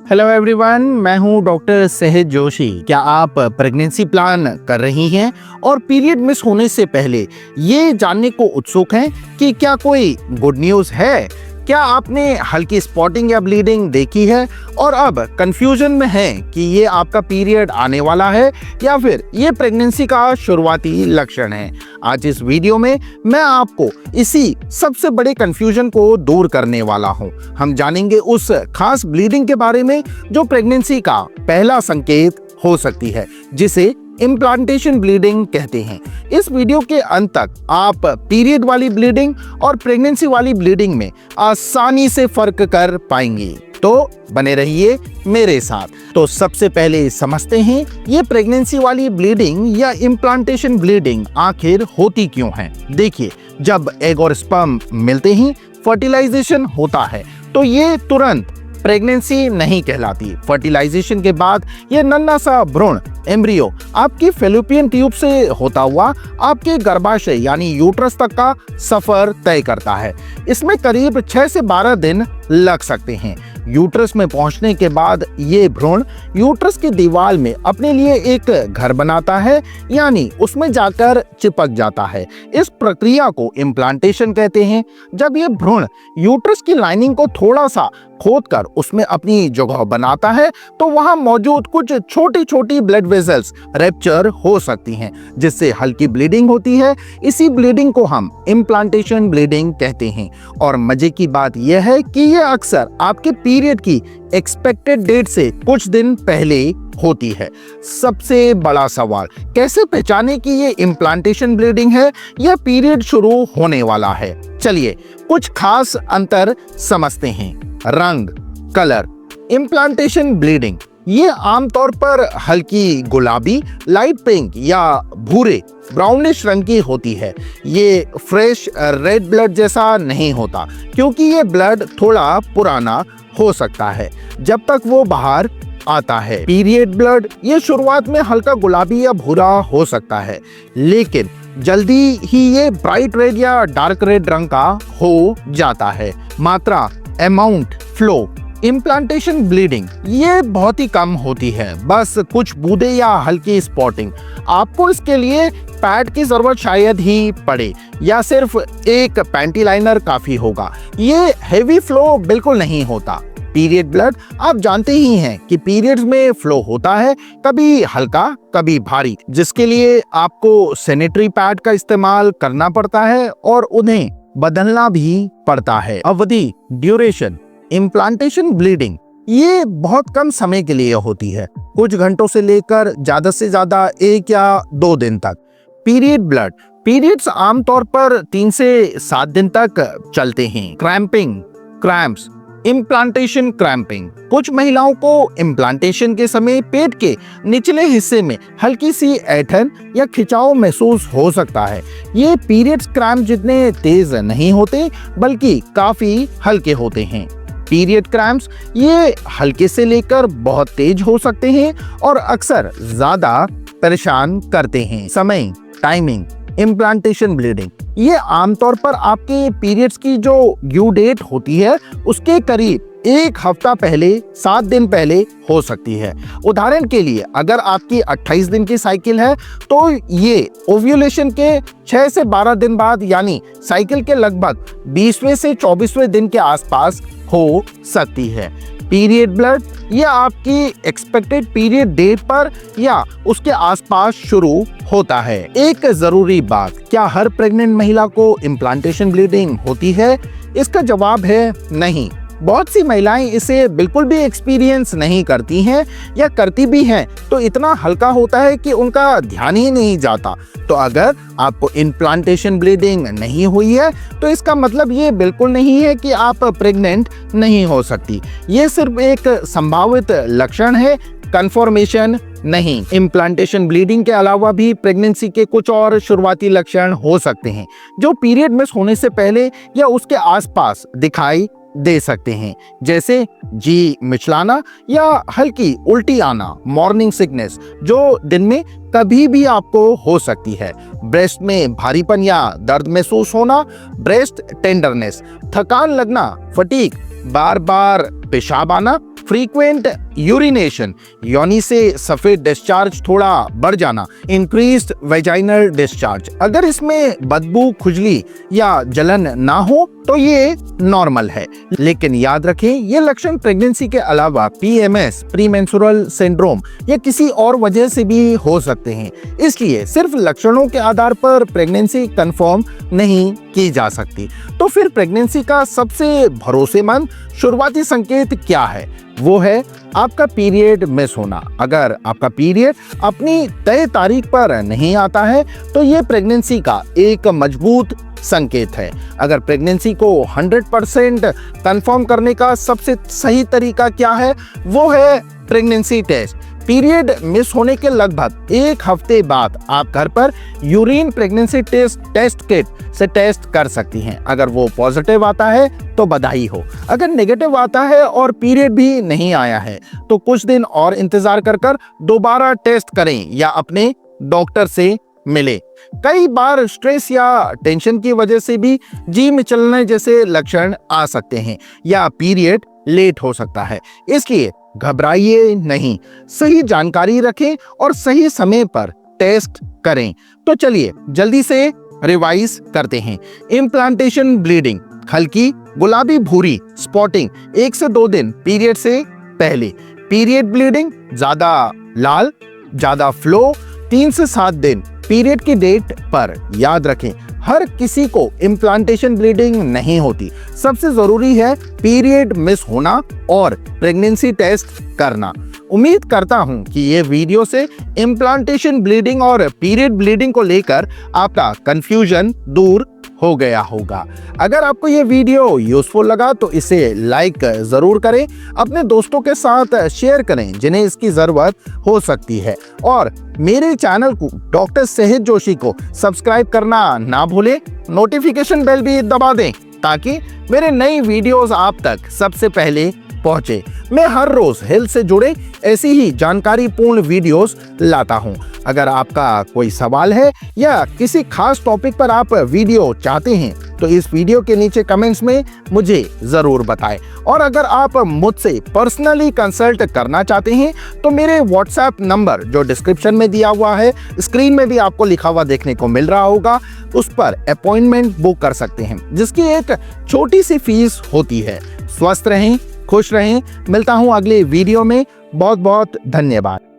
Hello everyone, मैं हूं doctor सहज जोशी। क्या आप प्रेगनेंसी प्लान कर रही हैं और पीरियड मिस होने से पहले ये जानने को उत्सुक हैं कि क्या कोई गुड न्यूज़ है? क्या आपने हल्की स्पॉटिंग या ब्लीडिंग देखी है और अब कंफ्यूजन में है कि ये आपका पीरियड आने वाला है या फिर ये प्रेगनेंसी का शुरुआती लक्षण है? आज इस वीडियो में मैं आपको इसी सबसे बड़े कंफ्यूजन को दूर करने वाला हूं। हम जानेंगे उस खास ब्लीडिंग के बारे में जो प्रेगनेंसी का पहला संकेत हो सकती है, जिसे इम्प्लांटेशन ब्लीडिंग कहते हैं। इस वीडियो के अंत तक आप पीरियड वाली ब्लीडिंग और प्रेगनेंसी वाली ब्लीडिंग में आसानी से फर्क कर पाएंगे, तो बने रहिए मेरे साथ। तो सबसे पहले समझते हैं ये प्रेगनेंसी वाली ब्लीडिंग या इम्प्लांटेशन ब्लीडिंग आखिर होती क्यों है। देखिए, जब एग और स्पर्म मिलते ही फर्टिलाइजेशन होता है तो ये तुरंत प्रेगनेंसी नहीं कहलाती। फर्टिलाइजेशन के बाद ये नन्हा सा भ्रूण एम्ब्रियो आपकी फैलोपियन ट्यूब से होता हुआ आपके गर्भाशय यानी यूट्रस तक का सफर तय करता है। इसमें करीब 6 से 12 दिन लग सकते हैं। यूट्रस में पहुंचने के बाद ये भ्रूण यूट्रस की दीवार में अपने लिए एक घर बनाता है, यानी उसमें जाकर चिपक जाता है। इस प्रक्रिया को इम्प्लांटेशन कहते हैं। जब ये भ्रूण यूट्रस की लाइनिंग को थोड़ा सा खोदकर उसमें अपनी जगह बनाता है तो वहां मौजूद कुछ छोटी छोटी ब्लड वेसल्स रैप्चर हो सकती हैं, जिससे हल्की ब्लीडिंग होती है। इसी ब्लीडिंग को हम इम्प्लांटेशन ब्लीडिंग कहते हैं। और मजे की बात यह है कि यह अक्सर आपके पीरियड की एक्सपेक्टेड डेट से कुछ दिन पहले होती है। सबसे बड़ा सवाल, कैसे पहचाने कि ये इम्प्लांटेशन ब्लीडिंग है या पीरियड शुरू होने वाला है? चलिए कुछ खास अंतर समझते हैं। रंग, कलर। इम्प्लांटेशन ब्लीडिंग ये आमतौर पर हल्की गुलाबी, लाइट पिंक या भूरे ब्राउनिश रंग की होती है। ये फ्रेश रेड ब्लड जैसा नहीं होता, क्योंकि ये ब्लड थोड़ा पुराना हो सकता है जब तक वो बाहर आता है। पीरियड ब्लड ये शुरुआत में हल्का गुलाबी या भूरा हो सकता है, लेकिन जल्दी ही ये ब्राइट रेड या डार्क रेड रंग का हो जाता है। मात्रा, अमाउंट, फ्लो। इम्प्लांटेशन ब्लीडिंग ये बहुत ही कम होती है, बस कुछ बूंदे या हल्की स्पॉटिंग। आपको इसके लिए पैड की जरूरत शायद ही पड़े या सिर्फ एक पैंटी लाइनर काफी होगा। ये हेवी फ्लो बिल्कुल नहीं होता। पीरियड ब्लड आप जानते ही हैं कि पीरियड्स में फ्लो होता है, कभी हल्का कभी भारी, जिसके लिए आपको सैनिटरी पैड का इस्तेमाल करना पड़ता है और उन्हें बदलना भी पड़ता है। अवधि, ड्यूरेशन। इम्प्लांटेशन ब्लीडिंग ये बहुत कम समय के लिए होती है, कुछ घंटों से लेकर ज्यादा से ज्यादा 1 या 2 दिन तक। पीरियड ब्लड पीरियड्स आमतौर पर 3 से 7 दिन तक चलते हैं। Cramping, cramps. इम्प्लांटेशन क्रैम्पिंग कुछ महिलाओं को इम्प्लांटेशन के समय पेट के निचले हिस्से में हल्की सी ऐंठन या खिंचाव महसूस हो सकता है। ये पीरियड्स क्रैम्प जितने तेज नहीं होते, बल्कि काफी हल्के होते हैं। पीरियड क्रैम्प्स ये हल्के से लेकर बहुत तेज हो सकते हैं और अक्सर ज्यादा परेशान करते हैं। समय, टाइमिंग। इम्प्लांटेशन ब्लीडिंग ये आमतौर पर आपके पीरियड्स की जो ड्यू डेट होती है उसके करीब 1 हफ्ता पहले, 7 दिन पहले हो सकती है। उदाहरण के लिए, अगर आपकी 28 दिन की साइकिल है तो ये ओव्यूलेशन के 6 से 12 दिन बाद, यानी साइकिल के लगभग 20वें से 24वें दिन के आसपास हो सकती है। पीरियड ब्लड ये आपकी एक्सपेक्टेड पीरियड डेट पर या उसके आसपास शुरू होता है। एक जरूरी बात, क्या हर प्रेग्नेंट महिला को इम्प्लांटेशन ब्लीडिंग होती है? इसका जवाब है नहीं। बहुत सी महिलाएं इसे बिल्कुल भी एक्सपीरियंस नहीं करती हैं, या करती भी हैं तो इतना हल्का होता है कि उनका ध्यान ही नहीं जाता। तो अगर आपको इम्प्लांटेशन ब्लीडिंग नहीं हुई है तो इसका मतलब ये बिल्कुल नहीं है कि आप प्रेग्नेंट नहीं हो सकती। ये सिर्फ एक संभावित लक्षण है, कंफर्मेशन नहीं। इम्प्लांटेशन ब्लीडिंग के अलावा भी प्रेगनेंसी के कुछ और शुरुआती लक्षण हो सकते हैं जो पीरियड मिस होने से पहले या उसके आसपास दिखाई दे सकते हैं, जैसे जी मिचलाना या हल्की उल्टी आना, मॉर्निंग सिकनेस जो दिन में कभी भी आपको हो सकती है, ब्रेस्ट में भारीपन या दर्द महसूस होना, ब्रेस्ट टेंडरनेस, थकान लगना, फटीग, बार बार पेशाब आना, फ्रीक्वेंट यूरिनेशन योनि से सफेद डिस्चार्ज थोड़ा बढ़ जाना, इंक्रीज्ड वेजाइनल डिस्चार्ज। अगर इसमें बदबू, खुजली या जलन ना हो तो ये नॉर्मल है। लेकिन याद रखें, ये लक्षण प्रेगनेंसी के अलावा पीएमएस, प्रीमेंस्ट्रुअल सिंड्रोम या किसी और वजह से भी हो सकते हैं। इसलिए सिर्फ लक्षणों के आधार पर प्रेगनेंसी कंफर्म नहीं की जा सकती। तो फिर प्रेगनेंसी का सबसे भरोसेमंद शुरुआती संकेत क्या है? वो है आपका पीरियड मिस होना। अगर आपका पीरियड अपनी तय तारीख पर नहीं आता है तो ये प्रेगनेंसी का एक मजबूत संकेत है। अगर प्रेगनेंसी को 100% कंफर्म करने का सबसे सही तरीका क्या है? वो है प्रेगनेंसी टेस्ट। पीरियड मिस होने के लगभग 1 हफ्ते बाद आप घर पर यूरिन प्रेगनेंसी टेस्ट किट से टेस्ट कर सकती हैं। अगर वो पॉजिटिव आता है तो बधाई हो। अगर नेगेटिव आता है और पीरियड भी नहीं आया है तो कुछ दिन और इंतजार कर दोबारा टेस्ट करें या अपने डॉक्टर से मिले। कई बार स्ट्रेस या टेंशन की वजह से भी जी में चलने जैसे लक्षण आ सकते हैं या पीरियड लेट हो सकता है। इसलिए घबराइए नहीं, सही जानकारी रखें और सही समय पर टेस्ट करें। तो चलिए जल्दी से रिवाइज करते हैं। इम्प्लांटेशन ब्लीडिंग, हल्की गुलाबी भूरी स्पॉटिंग 1 से 2 दिन पीरियड से पहले। पीरियड ब्लीडिंग, ज्यादा लाल, ज्यादा फ्लो 3 से 7 दिन पीरियड की डेट पर। याद रखें, हर किसी को इम्प्लांटेशन ब्लीडिंग नहीं होती। सबसे जरूरी है पीरियड मिस होना और प्रेगनेंसी टेस्ट करना। उम्मीद करता हूं कि ये वीडियो से इम्प्लांटेशन ब्लीडिंग और पीरियड ब्लीडिंग को लेकर आपका कंफ्यूजन दूर हो गया होगा। अगर आपको ये वीडियो यूजफुल लगा तो इसे लाइक जरूर करें, अपने दोस्तों के साथ शेयर करें जिन्हें इसकी जरूरत हो सकती है, और मेरे चैनल को डॉक्टर सेहत जोशी को सब्सक्राइब करना ना भूलें। नोटिफिकेशन बेल भी दबा दें ताकि मेरे नई वीडियोस आप तक सबसे पहले पहुंचे। मैं हर रोज हेल्थ से जुड़े ऐसी ही जानकारी पूर्ण वीडियोस लाता हूं। अगर आपका कोई सवाल है या किसी खास टॉपिक पर आप वीडियो चाहते हैं तो इस वीडियो के नीचे कमेंट्स में मुझे जरूर बताएं। और अगर आप मुझसे पर्सनली कंसल्ट करना चाहते हैं तो मेरे व्हाट्सएप नंबर जो डिस्क्रिप्शन में दिया हुआ है, स्क्रीन में भी आपको लिखा हुआ देखने को मिल रहा होगा, उस पर अपॉइंटमेंट बुक कर सकते हैं जिसकी एक छोटी सी फीस होती है। स्वस्थ रहें, खुश रहें। मिलता हूं अगले वीडियो में। बहुत बहुत धन्यवाद।